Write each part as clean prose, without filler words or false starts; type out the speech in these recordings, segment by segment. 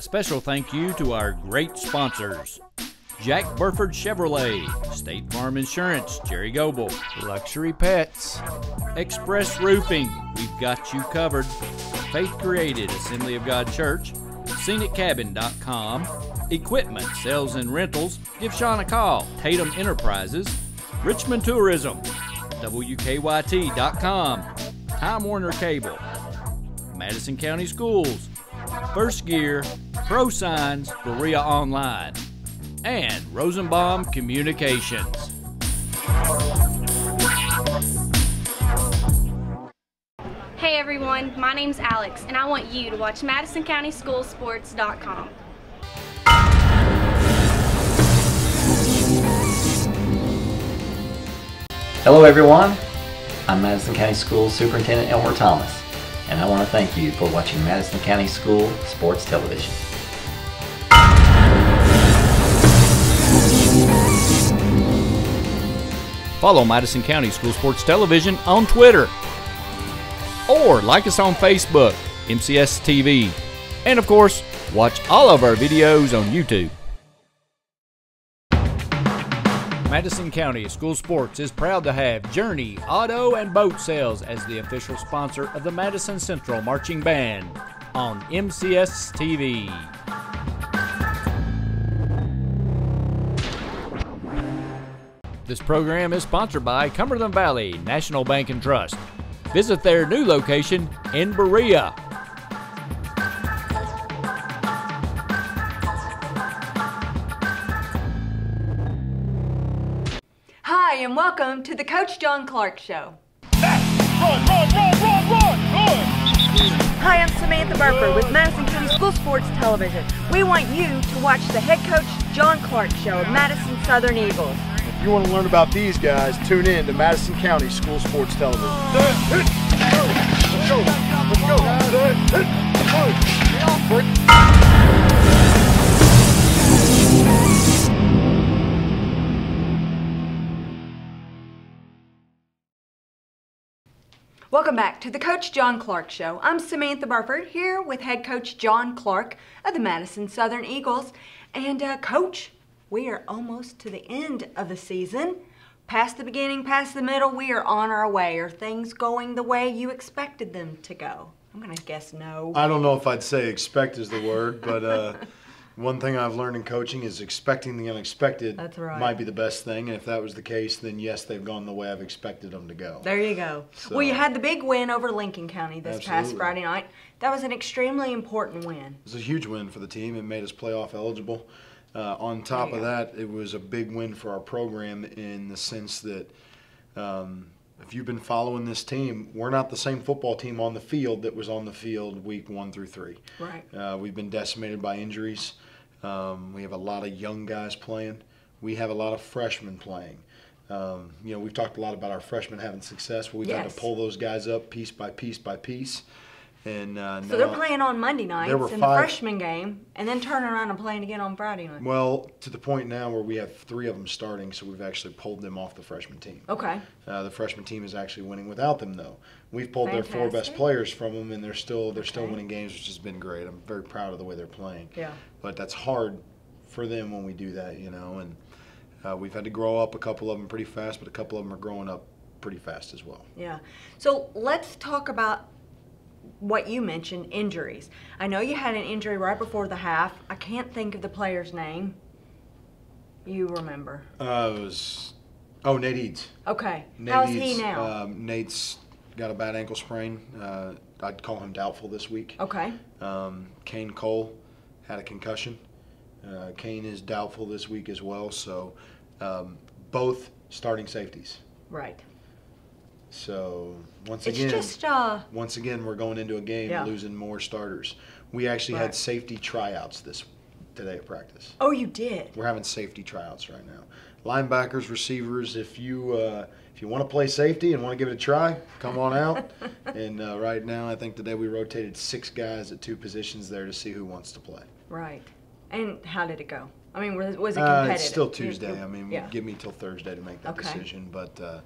A special thank you to our great sponsors: Jack Burford Chevrolet, State Farm Insurance, Jerry Goebel, Luxury Pets, Express Roofing, we've got you covered, Faith Created, Assembly of God Church, ScenicCabin.com, Equipment, Sales and Rentals, give Sean a call, Tatum Enterprises, Richmond Tourism, WKYT.com, Time Warner Cable, Madison County Schools, First Gear, Pro Signs, Berea Online, and Rosenbaum Communications. Hey everyone, my name's Alex, and I want you to watch MadisonCountySchoolSports.com. Hello everyone, I'm Madison County School Superintendent Elmer Thomas, and I want to thank you for watching Madison County School Sports Television. Follow Madison County School Sports Television on Twitter, or like us on Facebook, MCS TV, and of course, watch all of our videos on YouTube. Madison County School Sports is proud to have Journey Auto and Boat Sales as the official sponsor of the Madison Central Marching Band on MCS TV. This program is sponsored by Cumberland Valley National Bank and Trust. Visit their new location in Berea. Hi, and welcome to the Coach John Clark Show. Hi, I'm Samantha Burford with Madison County School Sports Television. We want you to watch the head coach John Clark Show of Madison Southern Eagles. If you want to learn about these guys, tune in to Madison County School Sports Television. Let's go. Welcome back to the Coach John Clark Show. I'm Samantha Burford here with head coach John Clark of the Madison Southern Eagles. And Coach, we are almost to the end of the season. Past the beginning, past the middle, we are on our way. Are things going the way you expected them to go? I'm going to guess no. I don't know if I'd say expect is the word, but one thing I've learned in coaching is expecting the unexpected. That's right. Might be the best thing. And if that was the case, then yes, they've gone the way I've expected them to go. There you go. So, well, you had the big win over Lincoln County this past Absolutely. Friday night. That was an extremely important win. It was a huge win for the team. It made us playoff eligible. On top of that, it was a big win for our program in the sense that if you've been following this team, we're not the same football team on the field that was on the field week 1 through 3. Right. We've been decimated by injuries. We have a lot of young guys playing. We have a lot of freshmen playing. We've talked a lot about our freshmen having success. We've had to pull those guys up piece by piece by piece. And so they're playing on Monday nights in the freshman game, and then turning around and playing again on Friday night. Well, to the point now where we have 3 of them starting, so we've actually pulled them off the freshman team. Okay. The freshman team is actually winning without them, though. We've pulled their 4 best players from them, and they're still winning games, which has been great. I'm very proud of the way they're playing. Yeah. But that's hard for them when we do that, and we've had to grow up a couple of them pretty fast, but a couple of them are growing up pretty fast as well. Yeah. So let's talk about what you mentioned, injuries. I know you had an injury right before the half. I can't think of the player's name. You remember? It was Nate Eads. Okay. Nate How's Eads, he now? Nate's got a bad ankle sprain. I'd call him doubtful this week. Okay. Kane Cole had a concussion. Kane is doubtful this week as well. So both starting safeties. Right. So once It's again, just we're going into a game losing more starters. We actually had safety tryouts today at practice. Oh, you did? We're having safety tryouts right now. Linebackers, receivers, if you want to play safety and want to give it a try, come on out. And right now, I think today we rotated 6 guys at 2 positions there to see who wants to play. Right. And how did it go? I mean, was it competitive? It's still Tuesday. Give me till Thursday to make that decision. But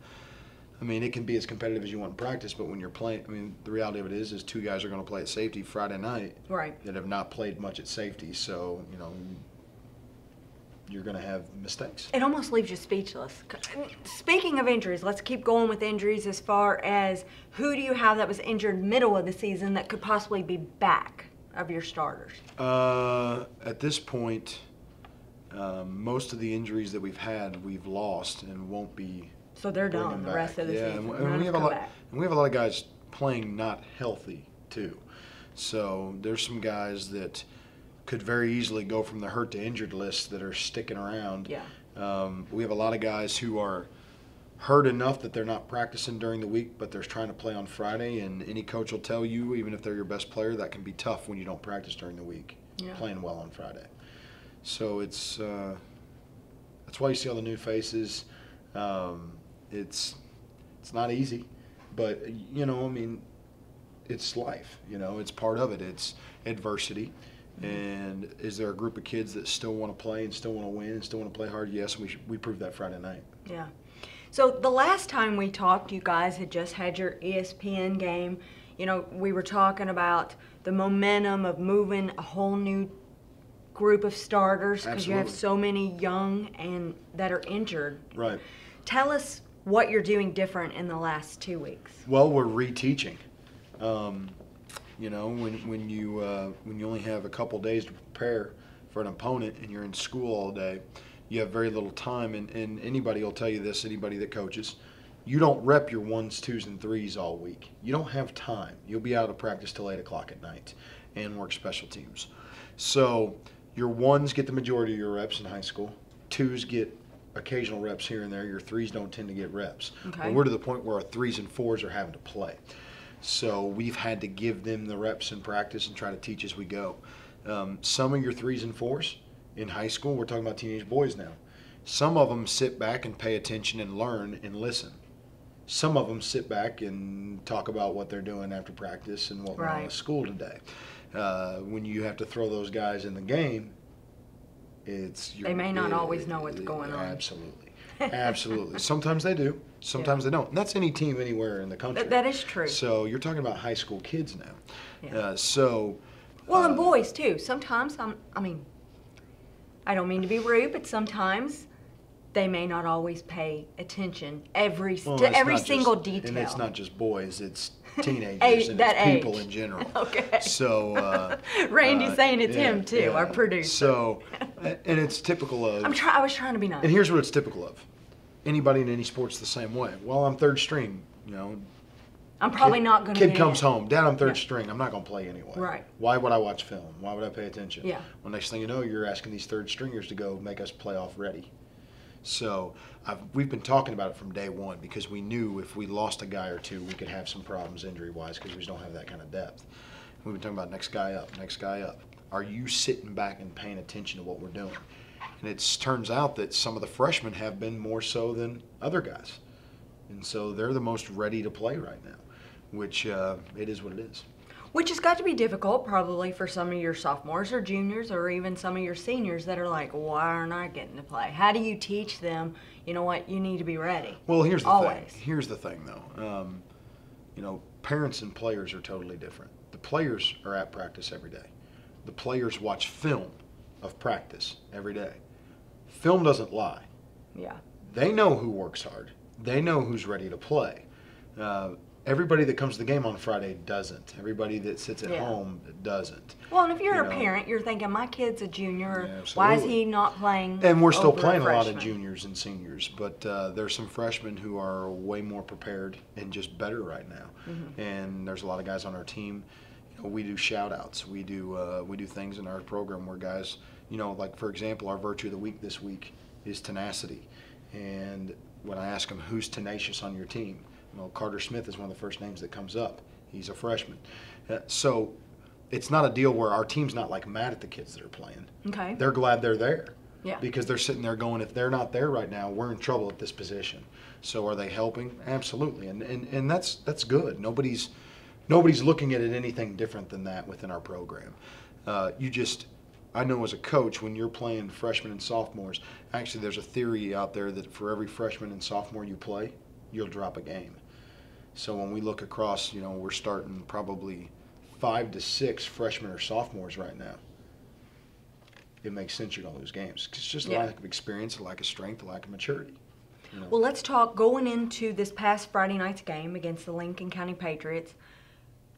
I mean, it can be as competitive as you want in practice, but when you're playing, I mean, the reality of it is two guys are going to play at safety Friday night that have not played much at safety. So, you know, you're going to have mistakes. It almost leaves you speechless. Speaking of injuries, let's keep going with injuries. As far as who do you have that was injured middle of the season that could possibly be back of your starters? At this point, most of the injuries that we've had, we've lost and won't be. So they're done the rest of the season. And we have a lot of guys playing not healthy too. So there's some guys that could very easily go from the hurt to injured list that are sticking around. Yeah. We have a lot of guys who are hurt enough that they're not practicing during the week, but they're trying to play on Friday. And any coach will tell you, even if they're your best player, that can be tough when you don't practice during the week, playing well on Friday. So it's that's why you see all the new faces. It's not easy, but you know, I mean, it's life. You know, it's part of it. It's adversity. And is there a group of kids that still want to play and still want to win and still want to play hard? Yes, we proved that Friday night. Yeah. So the last time we talked, you guys had just had your ESPN game. You know, we were talking about the momentum of moving a whole new group of starters because you have so many young and that are injured. Right. Tell us what you're doing different in the last 2 weeks. Well, we're reteaching. You know, when you only have a couple days to prepare for an opponent and you're in school all day, you have very little time. And anybody will tell you this, anybody that coaches, you don't rep your 1s, 2s, and 3s all week. You don't have time. You'll be out of practice till 8 o'clock at night and work special teams. So your 1s get the majority of your reps in high school. 2s get occasional reps here and there. Your 3s don't tend to get reps. Okay. But we're to the point where our 3s and 4s are having to play. So we've had to give them the reps in practice and try to teach as we go. Some of your 3s and 4s in high school, we're talking about teenage boys now. Some of them sit back and pay attention and learn and listen. Some of them sit back and talk about what they're doing after practice and what went on at school today. When you have to throw those guys in the game, they may not always know what's going on. Absolutely. Absolutely. Sometimes they do. Sometimes they don't. And that's any team anywhere in the country. That is true. So you're talking about high school kids now. Yeah. Well, and boys too. Sometimes, I mean, I don't mean to be rude, but sometimes they may not always pay attention to every single detail. And it's not just boys, it's teenagers and it's people in general. Okay. So Randy's saying it's him too, our producer. So, and it's typical of. I was trying to be nice. And here's what it's typical of. Anybody in any sport's the same way. Well, I'm third string, you know. I'm probably not going to. Kid comes home, Dad, I'm third string. I'm not going to play anyway. Right. Why would I watch film? Why would I pay attention? Yeah. Well, next thing you know, you're asking these third stringers to go make us playoff ready. So we've been talking about it from day one because we knew if we lost a guy or two, we could have some problems injury-wise because we just don't have that kind of depth. We've been talking about next guy up, next guy up. Are you sitting back and paying attention to what we're doing? And it turns out that some of the freshmen have been more so than other guys. And so they're the most ready to play right now, which it is what it is. Which has got to be difficult probably for some of your sophomores or juniors or even some of your seniors that are like, why aren't I getting to play? How do you teach them, you know what, you need to be ready? Well, here's the thing. Here's the thing, though. You know, parents and players are totally different. The players are at practice every day. The players watch film of practice every day. Film doesn't lie. Yeah. They know who works hard. They know who's ready to play. Everybody that comes to the game on Friday doesn't. Everybody that sits at home doesn't. Well, and if you're a parent, you're thinking, my kid's a junior. Why is he not playing? And we're still playing a lot of juniors and seniors, but there's some freshmen who are way more prepared and just better right now. Mm-hmm. And there's a lot of guys on our team. You know, we do shout-outs. We do things in our program where guys, you know, like for example, our Virtue of the Week this week is tenacity. And when I ask them who's tenacious on your team, well, Carter Smith is one of the first names that comes up. He's a freshman. So it's not a deal where our team's not like mad at the kids that are playing. Okay. They're glad they're there. Yeah. Because they're sitting there going, if they're not there right now, we're in trouble at this position. So are they helping? Absolutely. And that's good. Nobody's looking at it anything different than that within our program. I know as a coach, when you're playing freshmen and sophomores, actually there's a theory out there that for every freshman and sophomore you play, you'll drop a game. So when we look across, we're starting probably 5 to 6 freshmen or sophomores right now. It makes sense you're going to lose games. It's just a lack of experience, a lack of strength, a lack of maturity. Well, let's talk going into this past Friday night's game against the Lincoln County Patriots.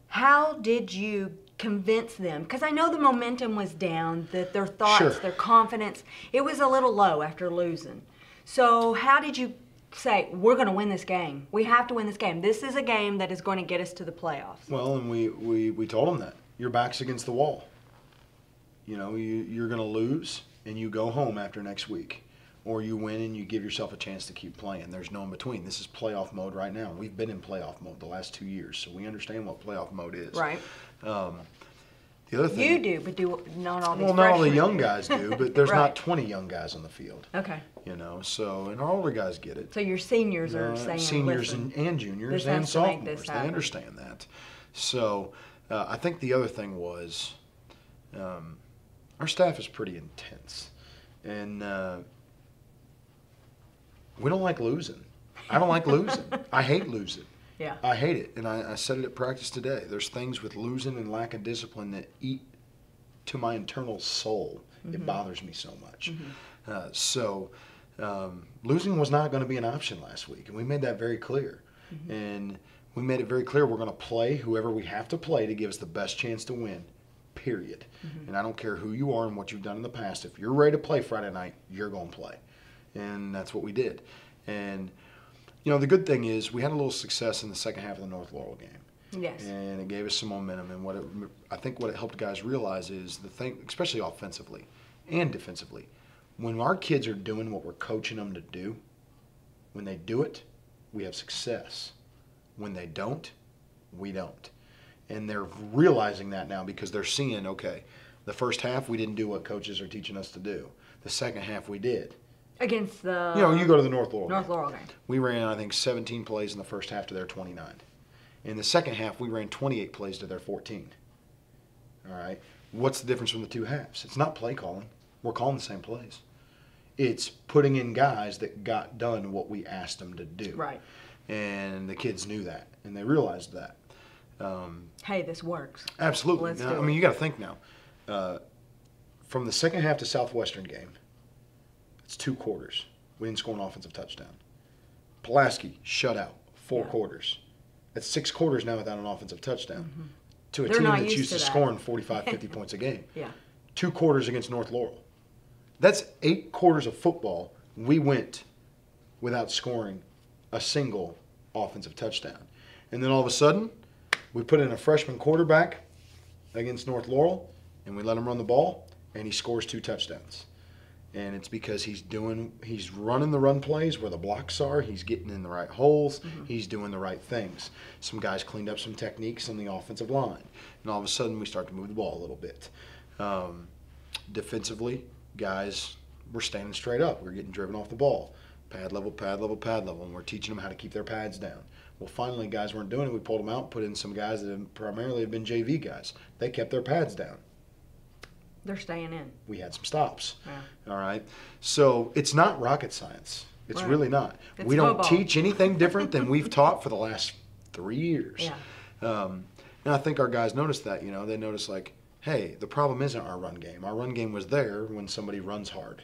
How did you convince them? Because I know the momentum was down, that their thoughts, their confidence, it was a little low after losing. So how did you say, we're going to win this game? We have to win this game. This is a game that is going to get us to the playoffs. Well, and we told them that. Your back's against the wall. You're going to lose and you go home after next week. Or you win and you give yourself a chance to keep playing. There's no in between. This is playoff mode right now. We've been in playoff mode the last 2 years, so we understand what playoff mode is. Right. The other thing. You do, but do not all these Well, not all the freshmen young do. guys do, but there's Right. not 20 young guys on the field. Okay. And our older guys get it. So your seniors are saying, seniors listen, and juniors this and has to make sophomores. this They happen. understand that. So I think the other thing was our staff is pretty intense. And we don't like losing. I don't like losing. I hate losing. Yeah. I hate it. And I said it at practice today. There's things with losing and lack of discipline that eat to my internal soul. It bothers me so much. Losing was not going to be an option last week. And we made that very clear. And we made it very clear we're going to play whoever we have to play to give us the best chance to win, period. And I don't care who you are and what you've done in the past. If you're ready to play Friday night, you're going to play. And that's what we did. And, the good thing is we had a little success in the second half of the North Laurel game. Yes. And it gave us some momentum. And I think what it helped guys realize is the thing, especially offensively and defensively, when our kids are doing what we're coaching them to do, when they do it, we have success. When they don't, we don't. And they're realizing that now because they're seeing, okay, the first half we didn't do what coaches are teaching us to do. The second half we did. Against the you go to the North Laurel game. We ran, I think, 17 plays in the first half to their 29. In the second half, we ran 28 plays to their 14. All right? What's the difference from the two halves? It's not play calling. We're calling the same plays. It's putting in guys that got done what we asked them to do. Right. And the kids knew that, and they realized that. Hey, this works. Absolutely. Let's Now, do it. you got to think now. From the second half to Southwestern game, it's 2 quarters. We didn't score an offensive touchdown. Pulaski, shutout, 4 quarters. That's 6 quarters now without an offensive touchdown. To a They're team not that's used used to to that. scoring 45, 50 points a game. Yeah. 2 quarters against North Laurel. That's 8 quarters of football we went without scoring a single offensive touchdown. And then all of a sudden, we put in a freshman quarterback against North Laurel, and we let him run the ball, and he scores 2 touchdowns. And it's because he's running the run plays where the blocks are. He's getting in the right holes. He's doing the right things. Some guys cleaned up some techniques on the offensive line. And all of a sudden, we start to move the ball a little bit. Defensively, guys were standing straight up. We're getting driven off the ball. Pad level, pad level, pad level. And we're teaching them how to keep their pads down. Well, finally, guys weren't doing it. We pulled them out, put in some guys that primarily have been JV guys. They kept their pads down. They're staying in. We had some stops. Yeah. All right. So it's not rocket science. It's Right. really not. It's We don't football. teach anything different than we've taught for the last 3 years. Yeah. And I think our guys noticed that. They noticed like, hey, the problem isn't our run game. Our run game was there when somebody runs hard.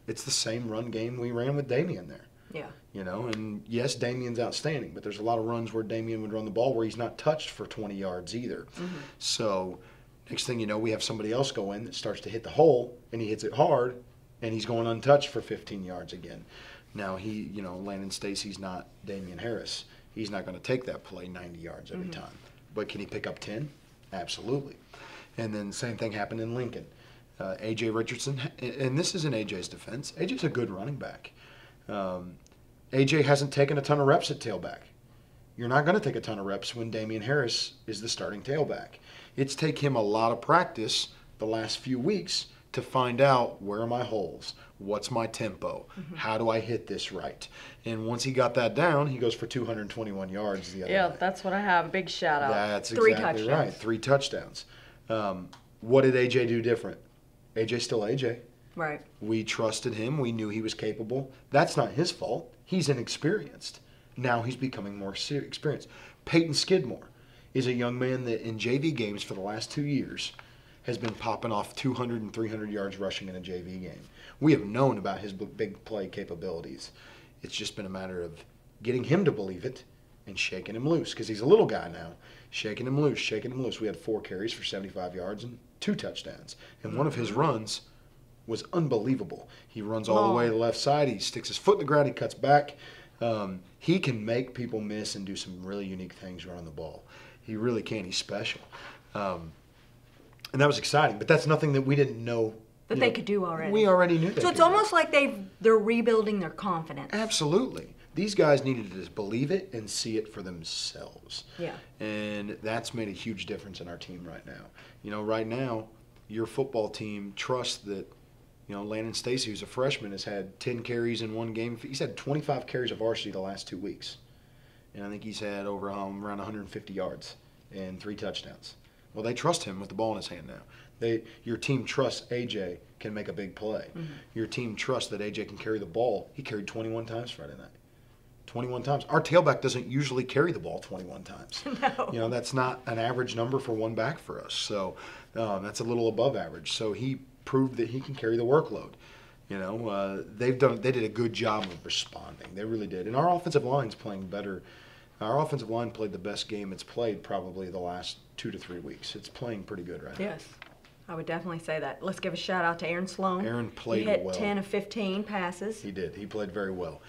It's the same run game we ran with Damien there. Yeah. And yes, Damien's outstanding, but there's a lot of runs where Damien would run the ball where he's not touched for 20 yards either. So next thing you know, we have somebody else go in that starts to hit the hole, and he hits it hard, and he's going untouched for 15 yards again. Now Landon Stacy's not Damian Harris. He's not going to take that play 90 yards every time. But can he pick up 10? Absolutely. And then same thing happened in Lincoln. A.J. Richardson, and this is in A.J.'s defense, A.J.'s a good running back. A.J. hasn't taken a ton of reps at tailback. You're not going to take a ton of reps when Damian Harris is the starting tailback. It's taken him a lot of practice the last few weeks to find out where are my holes, what's my tempo, how do I hit this right. And once he got that down, he goes for 221 yards the other night. That's what I have. Big shout out. That's 3 exactly touchdowns. right. 3 touchdowns. What did A.J. do different? A.J.'s still A.J. Right. We trusted him. We knew he was capable. That's not his fault. He's inexperienced. now he's becoming more experienced. Peyton Skidmore is a young man that in JV games for the last 2 years has been popping off 200 and 300 yards rushing in a JV game. We have known about his big play capabilities. It's just been a matter of getting him to believe it and shaking him loose, because he's a little guy now. Shaking him loose, shaking him loose. We had 4 carries for 75 yards and 2 touchdowns. And one of his runs was unbelievable. He runs all the way to the left side. He sticks his foot in the ground. He cuts back. He can make people miss and do some really unique things running the ball. He really can. He's special. And that was exciting. But that's nothing that we didn't know. That they could do already. We already knew that. So it's almost like they're rebuilding their confidence. Absolutely. These guys needed to just believe it and see it for themselves. Yeah. And that's made a huge difference in our team right now. Right now, your football team trusts that, Landon Stacy, who's a freshman, has had 10 carries in one game. He's had 25 carries of varsity the last 2 weeks. And I think he's had over around 150 yards and 3 touchdowns. Well, they trust him with the ball in his hand now. Your team trusts AJ can make a big play. Mm-hmm. Your team trusts that AJ can carry the ball. He carried 21 times Friday night. 21 times. Our tailback doesn't usually carry the ball 21 times. No. That's not an average number for one back for us. So that's a little above average. So he proved that he can carry the workload. They did a good job of responding. They really did. And our offensive line's playing better. Our offensive line played the best game it's played probably the last 2 to 3 weeks. It's playing pretty good right now. Yes. I would definitely say that. Let's give a shout out to Aaron Sloan. Aaron played well. He hit well. 10 of 15 passes. He did. He played very well.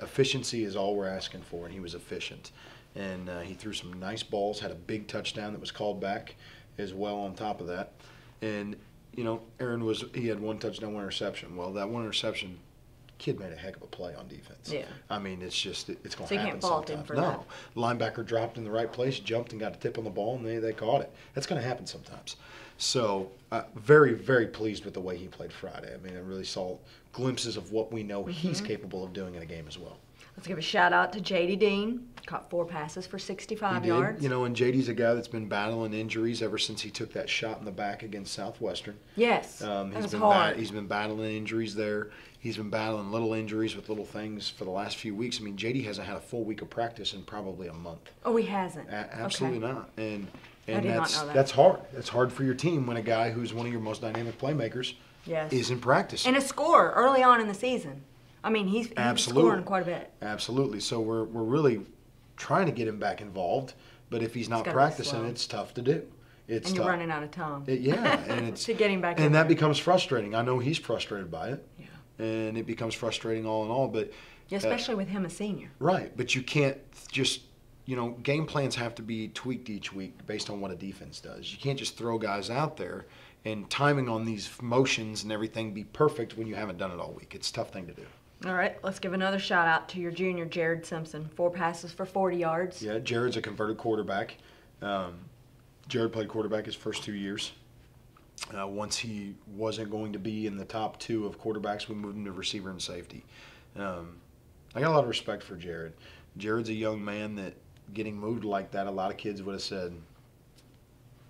Efficiency is all we're asking for, and he was efficient. And he threw some nice balls, had a big touchdown that was called back as well on top of that. And, Aaron he had 1 touchdown, 1 interception. Well, that 1 interception, kid made a heck of a play on defense. Yeah. I mean, it's going to happen sometimes. So you can't fault him for that. No. Linebacker dropped in the right place, jumped and got a tip on the ball, and they caught it. That's going to happen sometimes. So very, very pleased with the way he played Friday. I mean, I really saw glimpses of what we know he's capable of doing in a game as well. Let's give a shout out to J.D. Dean. Caught 4 passes for 65 yards. And J.D.'s a guy that's been battling injuries ever since he took that shot in the back against Southwestern. Yes, that was hard. He's been battling injuries there. He's been battling little injuries with little things for the last few weeks. I mean, J.D. hasn't had a full week of practice in probably a month. Oh, he hasn't? Absolutely not. And I did not know that. That's hard. That's hard for your team when a guy who's one of your most dynamic playmakers isn't practicing. And a scorer early on in the season. I mean, he's scoring quite a bit. Absolutely. So we're really trying to get him back involved, but if he's not practicing, it's tough to do. And you're running out of time. And it's to get him back. And that becomes frustrating. I know he's frustrated by it. Yeah. And it becomes frustrating all in all, but especially with him a senior. Right, but you can't just game plans have to be tweaked each week based on what a defense does. You can't just throw guys out there and timing on these motions and everything be perfect when you haven't done it all week. It's a tough thing to do. All right, let's give another shout out to your junior, Jared Simpson. 4 passes for 40 yards. Yeah, Jared's a converted quarterback. Jared played quarterback his first 2 years. Once he wasn't going to be in the top 2 of quarterbacks, we moved him to receiver and safety. I got a lot of respect for Jared. Jared's a young man that getting moved like that, a lot of kids would have said,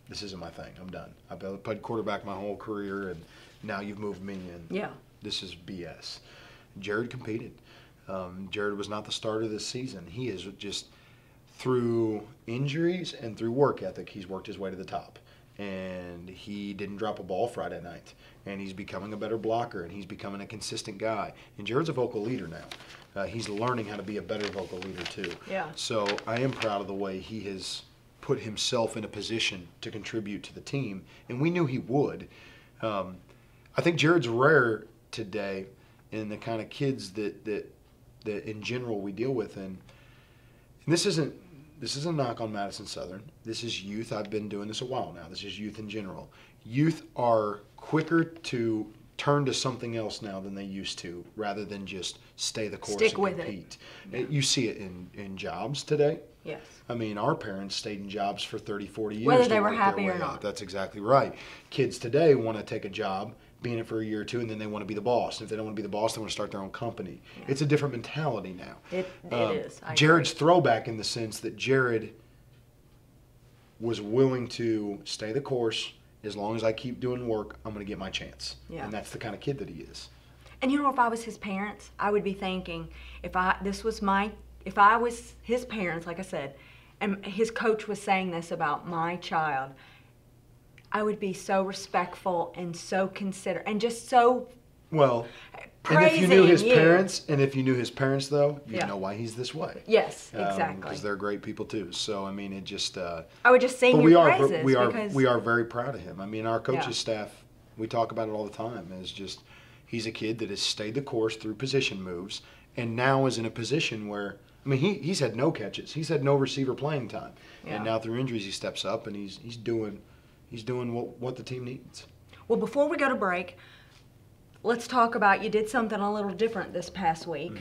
this isn't my thing, I'm done. I've played quarterback my whole career, and now you've moved me, and this is BS. Jared competed. Jared was not the starter this season. He is just, through injuries and through work ethic, he's worked his way to the top. And he didn't drop a ball Friday night. And he's becoming a better blocker, and he's becoming a consistent guy. And Jared's a vocal leader now. He's learning how to be a better vocal leader too. Yeah. So I am proud of the way he has put himself in a position to contribute to the team, and we knew he would. I think Jared's rare today in the kind of kids that in general we deal with, and this isn't a knock on Madison Southern. This is youth. I've been doing this a while now. This is youth in general. Youth are quicker to turn to something else now than they used to, rather than just stay the course and compete. You see it in jobs today. Yes. I mean, our parents stayed in jobs for 30, 40 years. Whether they were happy or not. That's exactly right. Kids today want to take a job, be in it for a year or two, and then they want to be the boss. If they don't want to be the boss, they want to start their own company. Yeah. It's a different mentality now. It is. Jared's throwback in the sense that Jared was willing to stay the course. As long as I keep doing work, I'm going to get my chance. Yeah. And that's the kind of kid that he is. And if I was his parents, I would be thinking, if this was my if I was his parents, like I said, and his coach was saying this about my child, I would be so respectful and so considerate and just so well. And if you knew his parents, though, you'd know why he's this way. Yes, exactly. Because they're great people too. So I mean, it just. I would just sing your praises. We are very proud of him. I mean, our coaching staff, we talk about it all the time. Is just he's a kid that has stayed the course through position moves, and now is in a position where I mean he's had no catches, he's had no receiver playing time, and now through injuries he steps up and he's doing what the team needs. Well, before we go to break, let's talk about, you did something a little different this past week.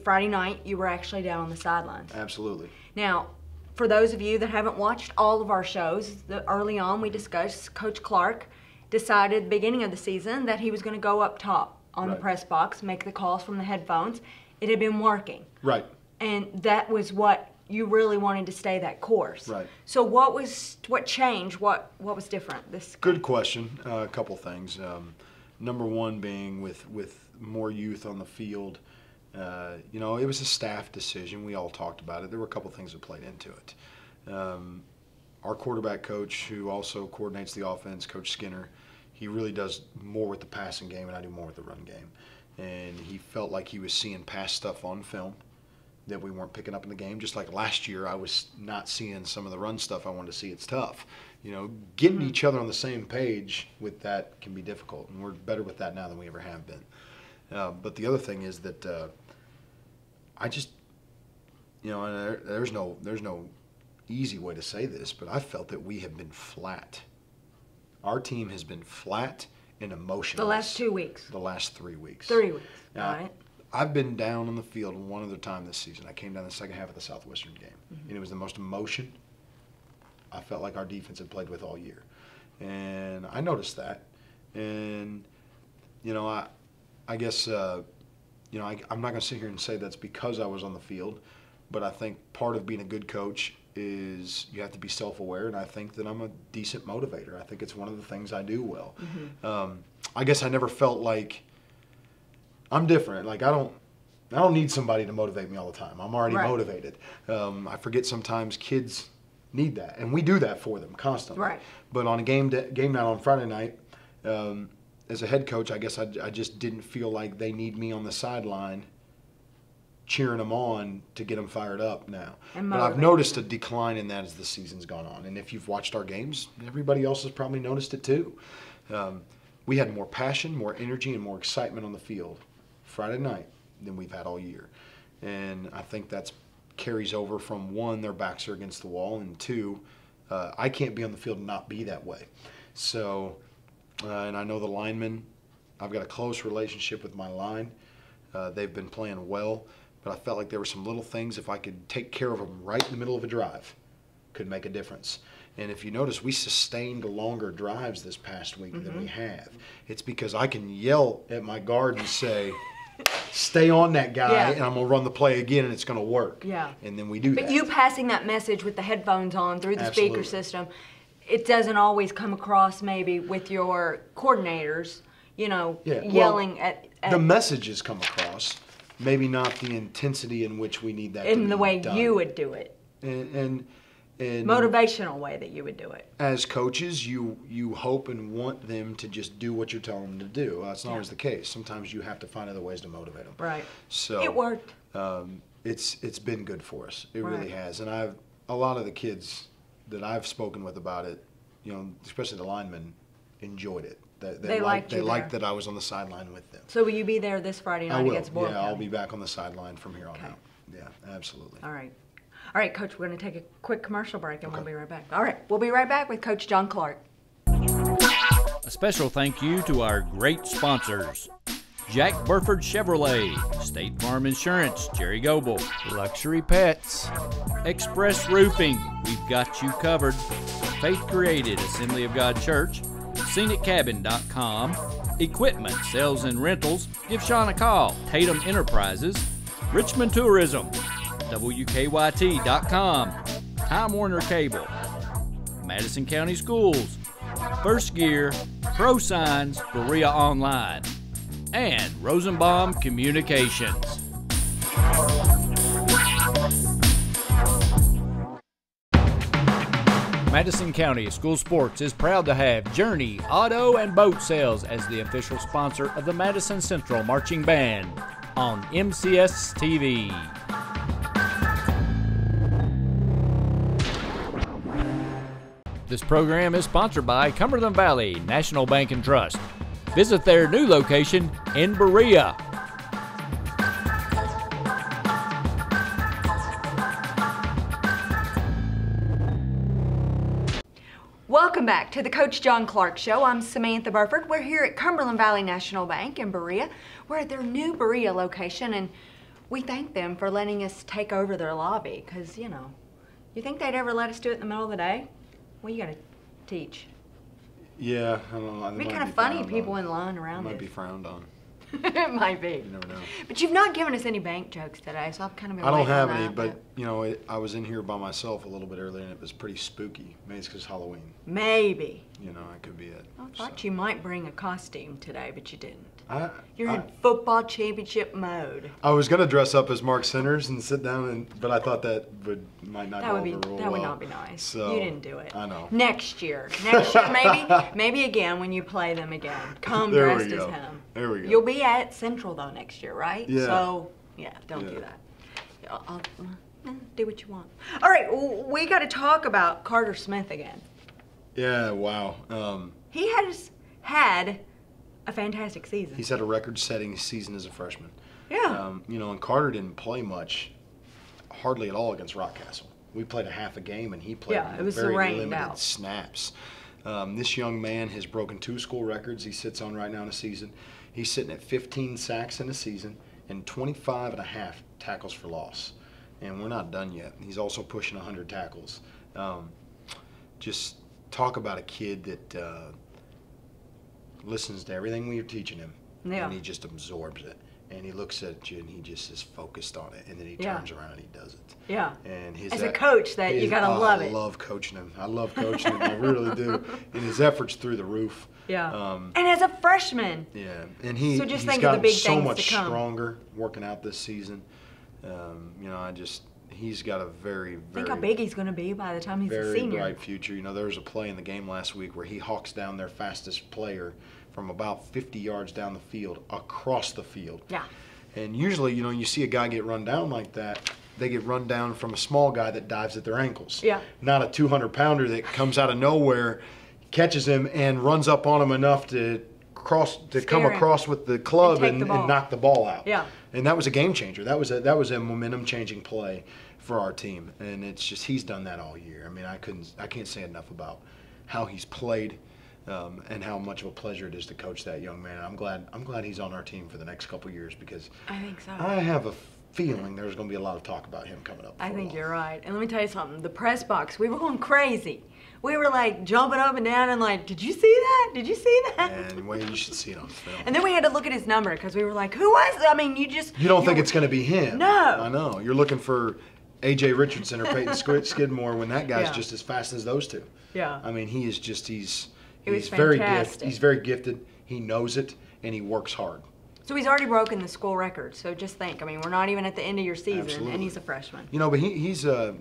Friday night, you were actually down on the sidelines. Absolutely. Now, for those of you that haven't watched all of our shows, early on we discussed Coach Clark decided at the beginning of the season that he was going to go up top on the press box, make the calls from the headphones. It had been working. Right. And that was what you really wanted to stay that course. Right. So what changed? What was different this game? Good question. A couple things. Number one being with more youth on the field, it was a staff decision. We all talked about it. There were a couple things that played into it. Our quarterback coach, who also coordinates the offense, Coach Skinner, he really does more with the passing game, and I do more with the run game. And he felt like he was seeing past stuff on film that we weren't picking up in the game. Just like last year, I was not seeing some of the run stuff I wanted to see. It's tough. Getting each other on the same page with that can be difficult, and we're better with that now than we ever have been. But the other thing is that I just, there's no easy way to say this, but I felt that we have been flat. Our team has been flat and emotionless. The last 2 weeks. The last 3 weeks. 3 weeks. Now, all right. I've been down on the field one other time this season. I came down the second half of the Southwestern game, and it was the most emotion I felt like our defense had played with all year. And I noticed that. And, I guess, I'm not going to sit here and say that's because I was on the field, but I think part of being a good coach is you have to be self-aware, and I think that I'm a decent motivator. I think it's one of the things I do well. I guess I never felt like I'm different. Like I don't need somebody to motivate me all the time. I'm already motivated. I forget sometimes kids need that, and we do that for them constantly. Right. But on a game night on Friday night, as a head coach, I guess I just didn't feel like they need me on the sideline cheering them on to get them fired up now. But I've noticed a decline in that as the season's gone on. And if you've watched our games, everybody else has probably noticed it too. We had more passion, more energy, and more excitement on the field Friday night than we've had all year. And I think that's carries over from, one, their backs are against the wall, and two, I can't be on the field and not be that way. So, and I know the linemen, I've got a close relationship with my line. They've been playing well, but I felt like there were some little things, if I could take care of them right in the middle of a drive, could make a difference. And if you notice, we sustained longer drives this past week than we have. It's because I can yell at my guard and say, stay on that guy, and I'm going to run the play again, and it's going to work. Yeah. And then we do that. But you passing that message with the headphones on through the speaker system, it doesn't always come across maybe with your coordinators, yelling at the messages come across, maybe not the intensity in which we need that to be in the way done. You would do it. And motivational way that you would do it. As coaches, you hope and want them to just do what you're telling them to do. That's not always the case. Sometimes you have to find other ways to motivate them. Right. So it worked. It's been good for us. It really has. And a lot of the kids that I've spoken with about it, especially the linemen, enjoyed it. They liked that I was on the sideline with them. So will you be there this Friday night against Boyle County? Yeah, I'll be back on the sideline from here on out. Yeah, absolutely. All right. All right, Coach, we're going to take a quick commercial break, and we'll be right back. All right, we'll be right back with Coach John Clark. A special thank you to our great sponsors: Jack Burford Chevrolet, State Farm Insurance, Jerry Goble, Luxury Pets, Express Roofing, we've got you covered, Faith Created, Assembly of God Church, ScenicCabin.com, Equipment, Sales and Rentals, give Sean a call, Tatum Enterprises, Richmond Tourism, WKYT.com, Time Warner Cable, Madison County Schools, First Gear, Pro Signs, Berea Online, and Rosenbaum Communications. Madison County School Sports is proud to have Journey Auto and Boat Sales as the official sponsor of the Madison Central Marching Band on MCS TV. This program is sponsored by Cumberland Valley National Bank and Trust. Visit their new location in Berea. Welcome back to the Coach John Clark Show. I'm Samantha Burford. We're here at Cumberland Valley National Bank in Berea. We're at their new Berea location, and we thank them for letting us take over their lobby because, you know, you think they'd ever let us do it in the middle of the day? Well, you got to teach. Yeah, I don't know. It'd be kind of funny, people in line around us. Might be frowned on. It might be. You never know. But you've not given us any bank jokes today, so I've kind of been I don't waiting have on any, that, but you know, I was in here by myself a little bit earlier, and it was pretty spooky. Maybe it's because Halloween. Maybe. You know, that could be it. I thought you might bring a costume today, but you didn't. You're I- in football championship mode. I was gonna dress up as Mark Sinners and sit down, but I thought that might not That go would be over real that would well. not be nice. So, You didn't do it. I know. Next year maybe again when you play them again. Come There we dressed as go. him. There we go. You'll be at Central though next year, right? Yeah. So yeah, don't Yeah. do that. I'll do what you want. All right, we got to talk about Carter Smith again. Yeah. Wow. He has had a fantastic season. He's had a record-setting season as a freshman. Yeah. You know, and Carter didn't play much, hardly at all against Rockcastle. We played a half a game, and he played Yeah, it was very rained limited out. snaps. This young man has broken 2 school records he sits on right now in a season. He's sitting at 15 sacks in a season and 25 and a half tackles for loss. And we're not done yet. He's also pushing 100 tackles. Just talk about a kid that listens to everything we're teaching him, Yeah. and he just absorbs it. And he looks at you, and he just is focused on it, and then he Yeah. turns around and he does it. Yeah. And his As a coach, you gotta love it. I love coaching him. I love coaching him. I really do. And his efforts through the roof. Yeah. And as a freshman. Yeah, and So just he's think of the gotten big so things much to come. stronger working out this season. You know, he's got a very, very, Think how big he's going to be by the time he's a very senior. bright future. You know, there was a play in the game last week where he hawks down their fastest player from about 50 yards down the field, across the field. Yeah. And usually, you know, you see a guy get run down like that, they get run down from a small guy that dives at their ankles. Yeah. Not a 200-pounder that comes out of nowhere, catches him, and runs up on him enough to come Scare him. across with the club And take the ball. and knock the ball out. Yeah. And that was a game changer. That was a momentum-changing play for our team. And it's just, he's done that all year. I mean, I can't say enough about how he's played. And how much of a pleasure it is to coach that young man. I'm glad he's on our team for the next couple years because I think so. I have a feeling there's going to be a lot of talk about him coming up. I think long. you're right. And let me tell you something. The press box, we were going crazy. We were like jumping up and down and like, did you see that? Did you see that? And well, you should see it on film. And then we had to look at his number because we were like, who was it? I mean, you don't think it's going to be him? No. I know. You're looking for A.J. Richardson or Peyton Skidmore when that guy's Yeah. just as fast as those two. Yeah. I mean, he's was very fantastic. gifted. He's very gifted. He knows it, and he works hard. So he's already broken the school record. So just think, I mean, we're not even at the end of your season, Absolutely. and he's a freshman. You know, but he's a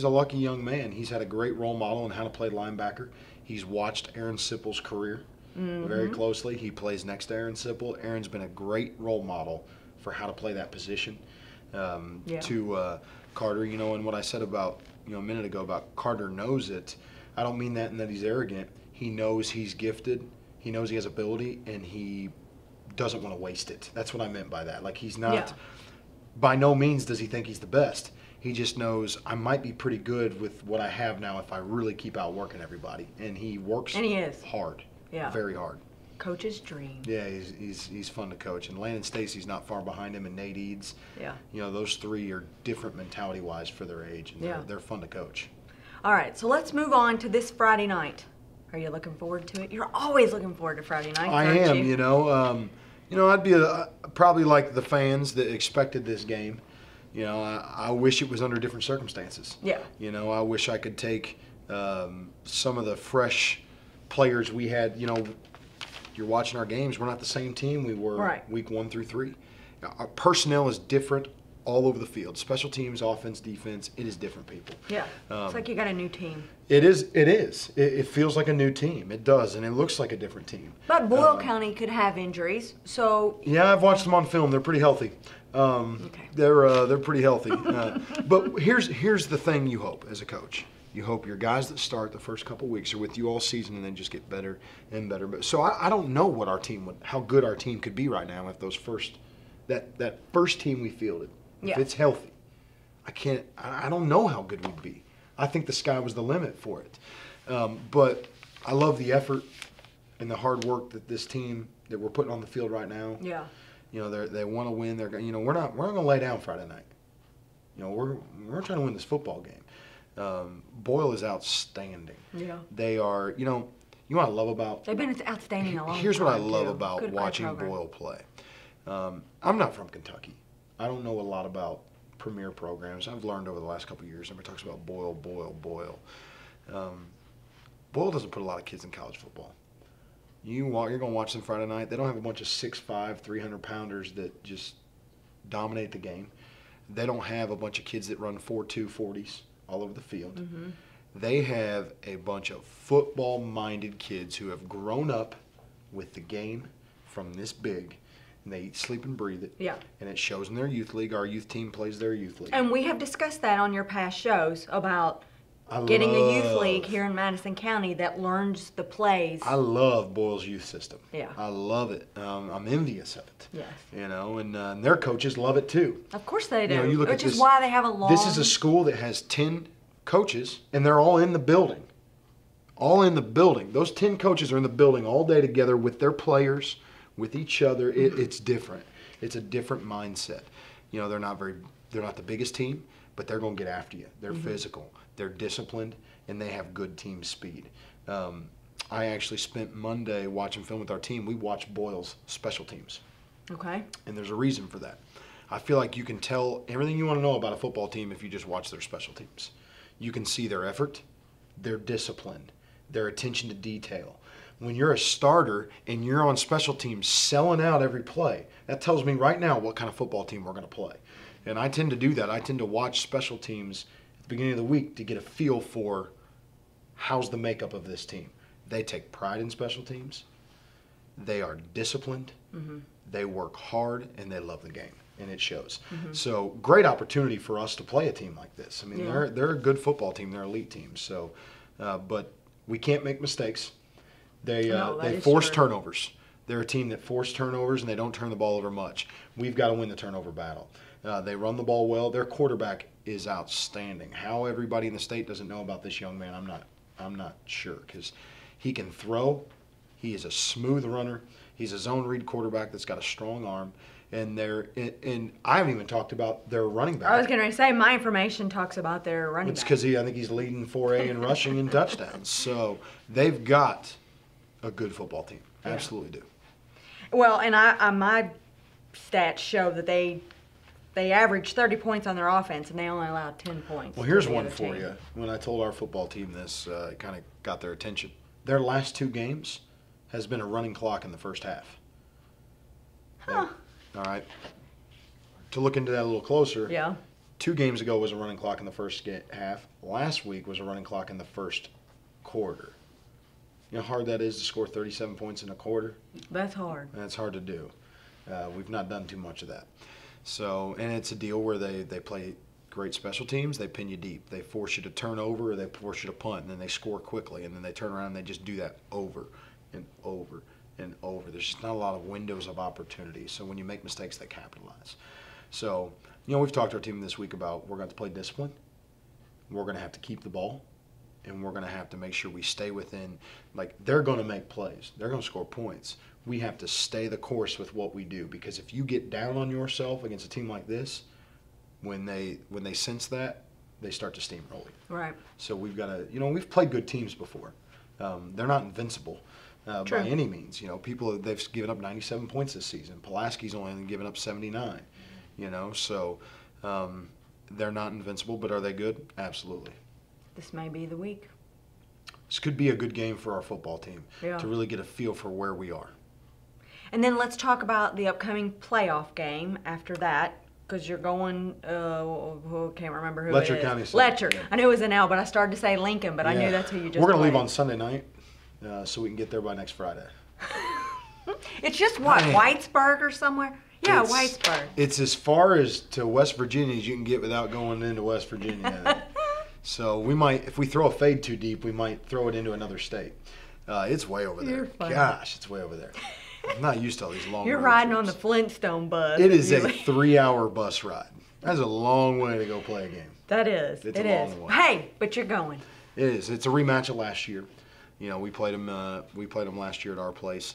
lucky young man. He's had a great role model in how to play linebacker. He's watched Aaron Sipple's career very closely. He plays next to Aaron Sipple. Aaron's been a great role model for how to play that position to Carter. You know, and what I said about, you know, a minute ago about Carter knows it, I don't mean that in that he's arrogant. He knows he's gifted. He knows he has ability, and he doesn't want to waste it. That's what I meant by that. Like, he's not, by no means does he think he's the best. He just knows I might be pretty good with what I have now if I really keep out working everybody. And he works hard. Yeah. Very hard. Coach's dream. Yeah, he's fun to coach. And Landon Stacy's not far behind him, and Nate Eads. Yeah. You know, those three are different mentality-wise for their age, and they're fun to coach. All right, so let's move on to this Friday night. Are you looking forward to it? You're always looking forward to Friday nights, I aren't am, you? you know, I'd be probably like the fans that expected this game. You know, I wish it was under different circumstances. Yeah. You know, I wish I could take some of the fresh players we had. You know, you're watching our games. We're not the same team we were week 1 through 3. Our personnel is different all over the field. Special teams, offense, defense, it is different people. Yeah, it's like you got a new team. It is. It feels like a new team. It does, and it looks like a different team. But Boyle County could have injuries, so... Yeah, I've watched them on film. They're pretty healthy. Okay. They're pretty healthy. But here's the thing you hope as a coach. You hope your guys that start the first couple weeks are with you all season and then just get better and better. So I don't know what how good our team could be right now if that first team we fielded, if it's healthy. I don't know how good we'd be. I think the sky was the limit for it. But I love the effort and the hard work that this team that we're putting on the field right now. Yeah. You know, they want to win. We're not going to lay down Friday night. You know, we're trying to win this football game. Boyle is outstanding. Yeah. They are, you know what I love about... They've been outstanding a long time, Here's what I love too. about Good watching program. Boyle play. I'm not from Kentucky. I don't know a lot about premier programs. I've learned over the last couple of years. Everybody talks about Boyle. Boyle doesn't put a lot of kids in college football. You're going to watch them Friday night. They don't have a bunch of 6'5", 300-pounders that just dominate the game. They don't have a bunch of kids that run 4.2 40s all over the field. Mm-hmm. They have a bunch of football-minded kids who have grown up with the game from this big, and they eat, sleep, and breathe it. Yeah. And it shows in their youth league. Our youth team plays their youth league. And we have discussed that on your past shows about getting a youth league here in Madison County that learns the plays. I love Boyle's youth system. Yeah. I love it. I'm envious of it. Yes. You know, and their coaches love it too. Of course they do. You know, you look which at is this, why they have a long... This is a school that has 10 coaches, and they're all in the building. All in the building. Those 10 coaches are in the building all day together with their players, with each other. It's different. It's a different mindset. You know, they're not the biggest team, but they're going to get after you. They're physical. They're disciplined, and they have good team speed. I actually spent Monday watching film with our team. We watched Boyle's special teams. Okay. And there's a reason for that. I feel like you can tell everything you want to know about a football team if you just watch their special teams. You can see their effort, their discipline, their attention to detail. When you're a starter and you're on special teams selling out every play, that tells me right now what kind of football team we're going to play. And I tend to do that. I tend to watch special teams at the beginning of the week to get a feel for how's the makeup of this team. They take pride in special teams. They are disciplined. They work hard, and they love the game, and it shows. So great opportunity for us to play a team like this. I mean, they're a good football team. They're an elite team. So, but we can't make mistakes. They force turnovers. They're a team that force turnovers, and they don't turn the ball over much. We've got to win the turnover battle. They run the ball well. Their quarterback is outstanding. How everybody in the state doesn't know about this young man, I'm not sure, because he can throw. He is a smooth runner. He's a zone read quarterback that's got a strong arm. And I haven't even talked about their running back. I was going to say, my information talks about their running back. It's because I think he's leading 4A in rushing and touchdowns. So they've got a good football team. Absolutely do. Well, and my stats show that they average 30 points on their offense, and they only allowed 10 points. Well, here's to the one other for team. you. When I told our football team this, it kind of got their attention. Their last 2 games has been a running clock in the first half. Huh. All right. To look into that a little closer, Yeah. 2 games ago was a running clock in the first half. Last week was a running clock in the first quarter. You know how hard that is to score 37 points in a quarter? That's hard. That's hard to do. We've not done too much of that. So, and it's a deal where they play great special teams. They pin you deep. They force you to turn over, or they force you to punt, and then they score quickly, and then they turn around and they just do that over and over and over. There's just not a lot of windows of opportunity. So when you make mistakes, they capitalize. So, you know, we've talked to our team this week about we're going to have to play discipline. We're going to have to keep the ball. And we're going to have to make sure we stay within, like, they're going to make plays. They're going to score points. We have to stay the course with what we do, because if you get down on yourself against a team like this, when they sense that, they start to steamroll you. Right. So we've got to, you know, we've played good teams before. They're not invincible by any means. You know, they've given up 97 points this season. Pulaski's only given up 79. You know, so they're not invincible, but are they good? Absolutely. This may be the week. This could be a good game for our football team Yeah. to really get a feel for where we are. And then let's talk about the upcoming playoff game after that. Because you're going, can't remember who Letcher it is. County. Letcher. Yeah. I knew it was an L, but I started to say Lincoln, but I knew that's who you just We're going to leave played. on Sunday night so we can get there by next Friday. It's just what, Whitesburg or somewhere? Yeah, Whitesburg. It's as far as to West Virginia as you can get without going into West Virginia. So we might, if we throw a fade too deep, we might throw it into another state. It's way over there. Gosh, it's way over there. I'm not used to all these long You're road riding trips. on the Flintstone bus. It is a 3-hour bus ride. That's a long way to go play a game. That is. It's it a is. long way. Hey, but you're going. It is. It's a rematch of last year. You know, we played them. We played them last year at our place.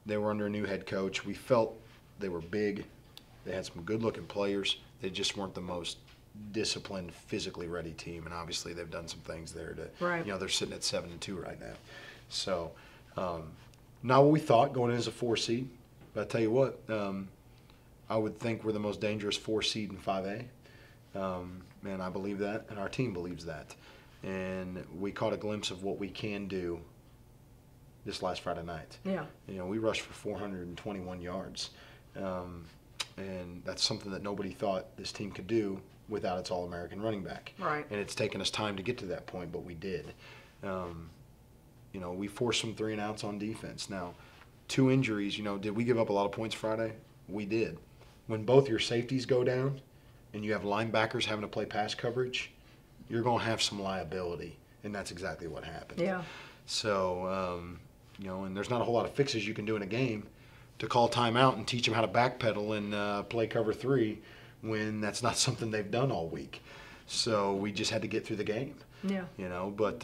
They were under a new head coach. We felt they were big. They had some good-looking players. They just weren't the most disciplined, physically ready team. And obviously, they've done some things there to. Right. You know, they're sitting at 7-2 right now. So, not what we thought going in as a 4 seed. But I tell you what, I would think we're the most dangerous 4 seed in 5A. And I believe that, and our team believes that. And we caught a glimpse of what we can do this last Friday night. Yeah. You know, we rushed for 421 yards. And that's something that nobody thought this team could do without its All-American running back. Right. And it's taken us time to get to that point, but we did. You know, we forced some 3 and outs on defense. Now, 2 injuries, you know, did we give up a lot of points Friday? We did. When both your safeties go down and you have linebackers having to play pass coverage, you're going to have some liability, and that's exactly what happened. Yeah. So, you know, and there's not a whole lot of fixes you can do in a game to call timeout and teach them how to backpedal and play cover 3 when that's not something they've done all week. So we just had to get through the game. Yeah. You know, but,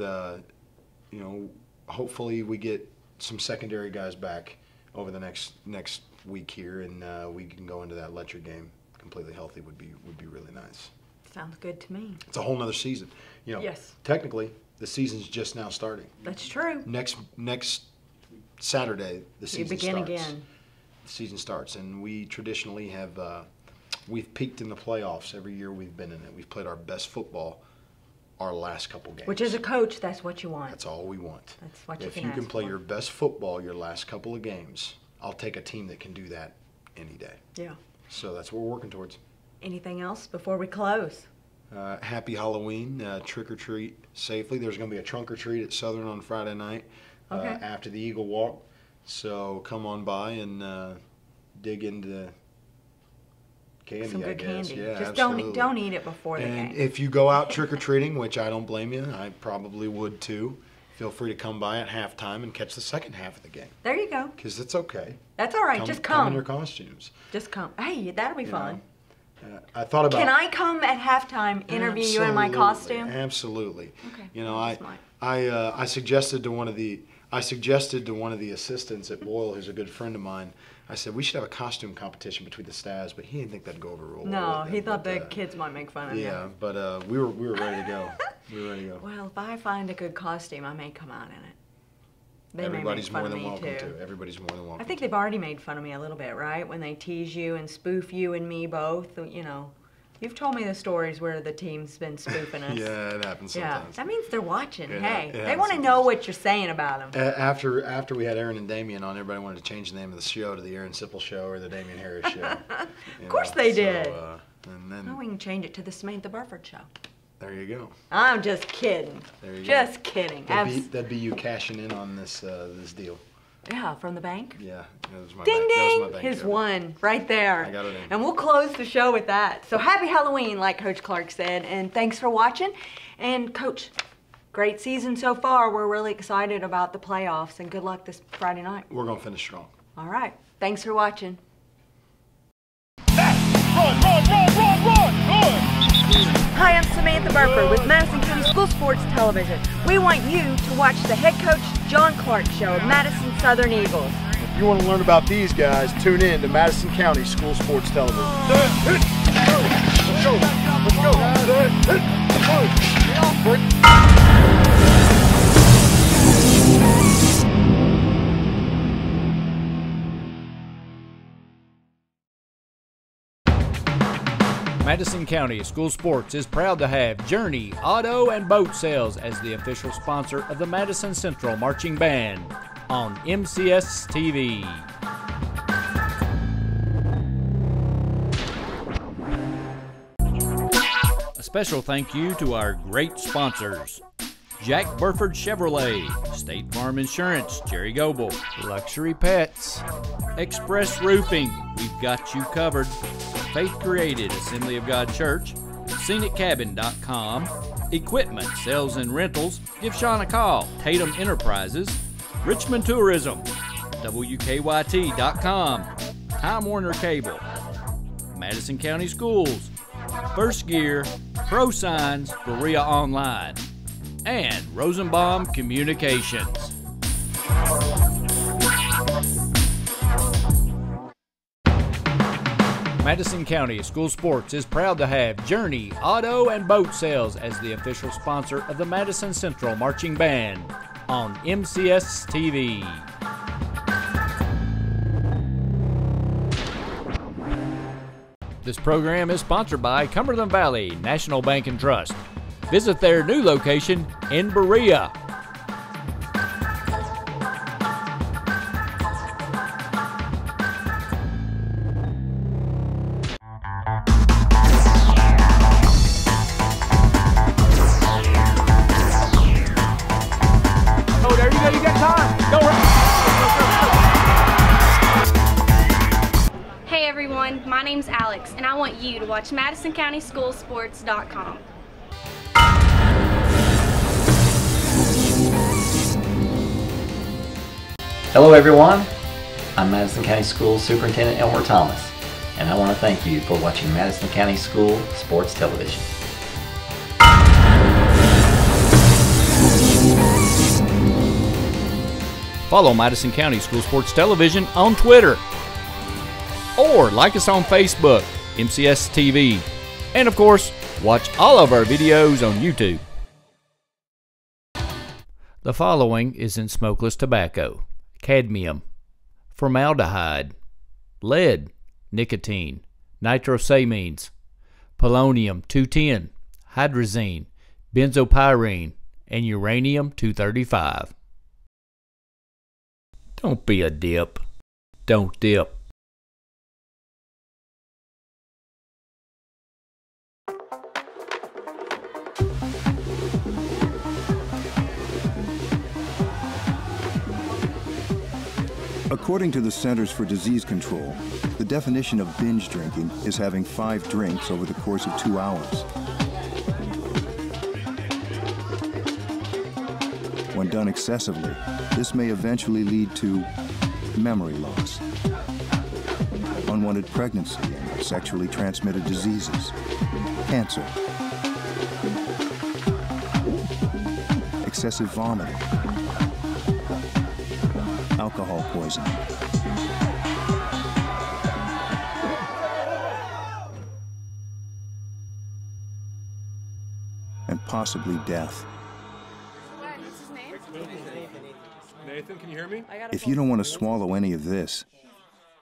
you know, hopefully we get some secondary guys back over the next week here, and we can go into that Letcher game completely healthy. Would be really nice. Sounds good to me. It's a whole nother season. You know, Yes. technically the season's just now starting. That's true. Next Saturday the season begin starts. again. The season starts, and we traditionally have we've peaked in the playoffs every year we've been in it. We've played our best football our last couple games. Which, as a coach, that's what you want. That's all we want. That's what you if can you can ask play for. your best football your last couple of games, I'll take a team that can do that any day. Yeah. So that's what we're working towards. Anything else before we close? Happy Halloween, trick or treat safely. There's going to be a trunk or treat at Southern on Friday night after the Eagle Walk. So come on by and dig into candy, Some good I guess. candy. Yeah, Just absolutely. don't eat it before the And game. if you go out trick or treating, which I don't blame you, I probably would too. Feel free to come by at halftime and catch the second half of the game. There you go. Because it's okay. That's all right. Just come. in your costumes. Just come. Hey, that'll be fun. I thought about. Can I come at halftime, interview you in my Absolutely, costume? Absolutely. Okay. You know, That's smart. I suggested to one of the assistants at Boyle, who's a good friend of mine. I said we should have a costume competition between the staffs, but he didn't think that'd go over real well. No, with he them, thought but, the kids might make fun of you. Yeah, but we were ready to go. We were ready to go. Well, if I find a good costume, I may come out in it. They Everybody's may make fun more of than me welcome too. to. Everybody's more than welcome. I think they've already made fun of me a little bit, right? When they tease you and spoof you and me both, you know. You've told me the stories where the team's been spoofing us. Yeah, it happens Yeah, sometimes. that means they're watching. Yeah, Hey, it they happens want to know sometimes. what you're saying about them. After we had Aaron and Damien on, everybody wanted to change the name of the show to the Aaron Sipple Show or the Damien Harris Show. Of course they did. And then Oh, we can change it to the Samantha Burford Show. there you go. I'm just kidding. There you go. Just kidding. That'd be you cashing in on this this deal. Yeah, from the bank. Yeah, that was my Ding bank. That was ding! my bank His joke. one right there. I got it in. And we'll close the show with that. So happy Halloween, like Coach Clark said, and thanks for watching. And Coach, great season so far. We're really excited about the playoffs, and good luck this Friday night. We're gonna finish strong. All right. Thanks for watching. Hi, I'm Samantha Burford with Madison County School Sports Television. We want you to watch the head coach John Clark Show of Madison Southern Eagles. If you want to learn about these guys, tune in to Madison County School Sports Television. Madison County School Sports is proud to have Journey Auto and Boat Sales as the official sponsor of the Madison Central Marching Band on MCS TV. special thank you to our great sponsors: Jack Burford Chevrolet, State Farm Insurance, Jerry Goble, Luxury Pets, Express Roofing, we've got you covered, Faith Created, Assembly of God Church, ScenicCabin.com, Equipment, Sales and Rentals, give Sean a call, Tatum Enterprises, Richmond Tourism, WKYT.com, Time Warner Cable, Madison County Schools, First Gear, Pro Signs, Berea Online, and Rosenbaum Communications. Madison County School Sports is proud to have Journey Auto and Boat Sales as the official sponsor of the Madison Central Marching Band on MCS TV. This program is sponsored by Cumberland Valley National Bank and Trust. Visit their new location in Berea. Oh, there you go. You got time. Go right. Hey everyone, my name's Alex, and I want you to watch MadisonCountySchoolSports.com. Hello everyone, I'm Madison County School Superintendent Elmer Thomas, and I want to thank you for watching Madison County School Sports Television. Follow Madison County School Sports Television on Twitter, or like us on Facebook, MCS TV, and of course, watch all of our videos on YouTube. The following is in smokeless tobacco: cadmium, formaldehyde, lead, nicotine, nitrosamines, polonium-210, hydrazine, benzopyrene, and uranium-235. Don't be a dip. Don't dip. According to the Centers for Disease Control, the definition of binge drinking is having 5 drinks over the course of 2 hours. When done excessively, this may eventually lead to memory loss, unwanted pregnancy, and sexually transmitted diseases, cancer, excessive vomiting, alcohol poisoning, and possibly death. Nathan, can you hear me? If you don't want to swallow any of this,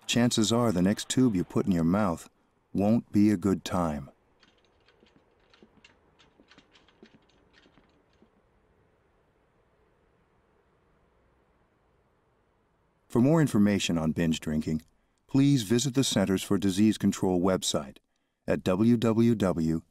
chances are the next tube you put in your mouth won't be a good time. For more information on binge drinking, please visit the Centers for Disease Control website at www.cdc.gov.